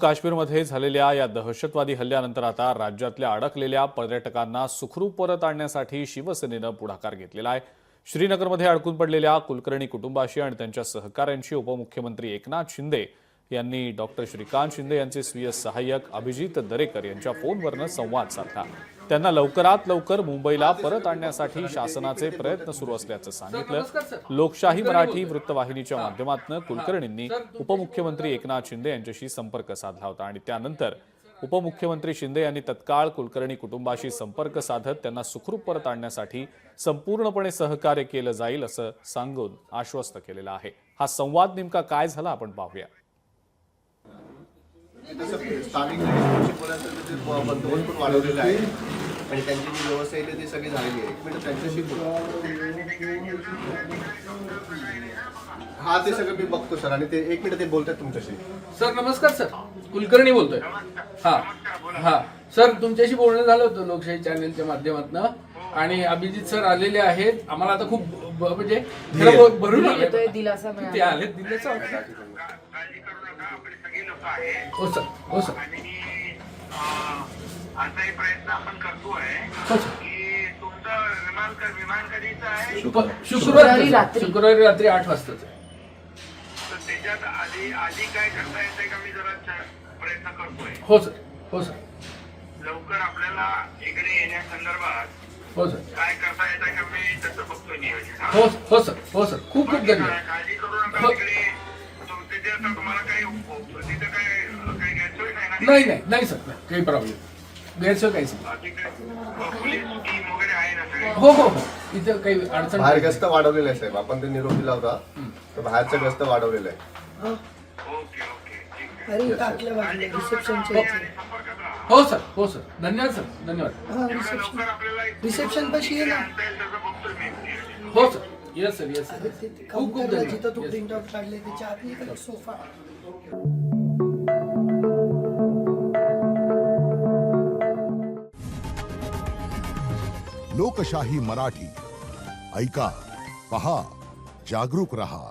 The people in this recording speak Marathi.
काश्मीरमध्ये झालेल्या या दहशतवादी हल्ल्यानंतर आता राज्यातल्या अडकलेल्या पर्यटकांना सुखरूप परत आणण्यासाठी शिवसेनेनं पुढाकार घेतलेला आहे। श्रीनगरमध्ये अडकून पडलेल्या कुलकर्णी कुटुंबाशी आणि त्यांच्या सहकाऱ्यांशी उपमुख्यमंत्री एकनाथ शिंदे यांनी डॉक्टर श्रीकांत शिंदे यांचे स्वीय सहाय्यक अभिजित दरेकर यांच्या फोनवरून संवाद साधला। त्यांना लवकरात लवकर मुंबईला परत आणण्यासाठी शासनाचे प्रयत्न सुरू असल्याचं सांगितलं। लोकशाही मराठी वृत्तवाहिनीच्या माध्यमातून कुलकर्णींनी उपमुख्यमंत्री एकनाथ शिंदे यांच्याशी संपर्क साधला होता आणि त्यानंतर उपमुख्यमंत्री शिंदे यांनी तत्काळ कुलकर्णी कुटुंबाशी संपर्क साधत त्यांना सुखरूप परत आणण्यासाठी संपूर्णपणे सहकार्य केलं जाईल असं सांगून आश्वस्त केलेलं आहे। हा संवाद नेमका काय झाला आपण पाहूया। स्थानिक बंदोबस्त पण वाढवलेला आहे आणि त्यांची जी व्यवस्था आहे ती सगळी झालेली आहे। एक मिनिट त्यांच्याशी हा ते सगळं मी बघतो सर आणि ते एक मिनिट ते बोलतात तुमच्याशी। सर नमस्कार सर, कुलकर्णी बोलतोय। हा सर, तुमच्याशी बोलणं झालं होतं लोकशाही चॅनलच्या माध्यमातून आणि अभिजित सर आलेले आहेत। आम्हाला आता खूप म्हणजे भरून दिलासा ते आले दिलासा। हो सर, हो सर, असाही प्रयत्न आपण करतोय की तुमचं विमान कधीचं आहे? शुक्रवारी रात्री 8 वाजता। तर त्याच्यात आधी काय करता येतंय का? मी जरा प्रयत्न करतोय। हो सर, हो सर, लवकर आपल्याला इकडे येण्यासंदर्भात हो सर, काय करता येतं का? मी तसं बघतोय नियोजन। हो हो सर, हो सर, खूप खूप धन्यवाद। काळजी करू नका। तिकडे तुम्हाला काही तिथं काही गैरसोय नाही ना? नाही नाही सर, काही प्रॉब्लेम गैरसोय काही सर। पोलीस टीम वगैरे आहे ना सगळे? हो हो हो, इथं काही अडचण बाहेर गस्त वाढवलेलं आहे साहेब। आपण ते निरोप दिला होता तर बाहेरचं गस्त वाढवलेलं आहे। ओके ओके, ठीक आहे। अरे टाकलं वाटलं रिसेप्शनचे संपर्कात राहा। हो सर, हो सर, धन्यवाद सर, धन्यवाद। जेवढं लवकर आपल्याला रिसेप्शन पाशी ये ना। आणता येईल तसं बघतोय मी नियोजन। हो sir, yes sir, yes sir, खूप खूप जिथं तू धन्यवाद। प्रिंट आउट काढले त्याच्या आत एक सोफा। लोकशाही मराठी ऐका, पहा, जागरूक रहा।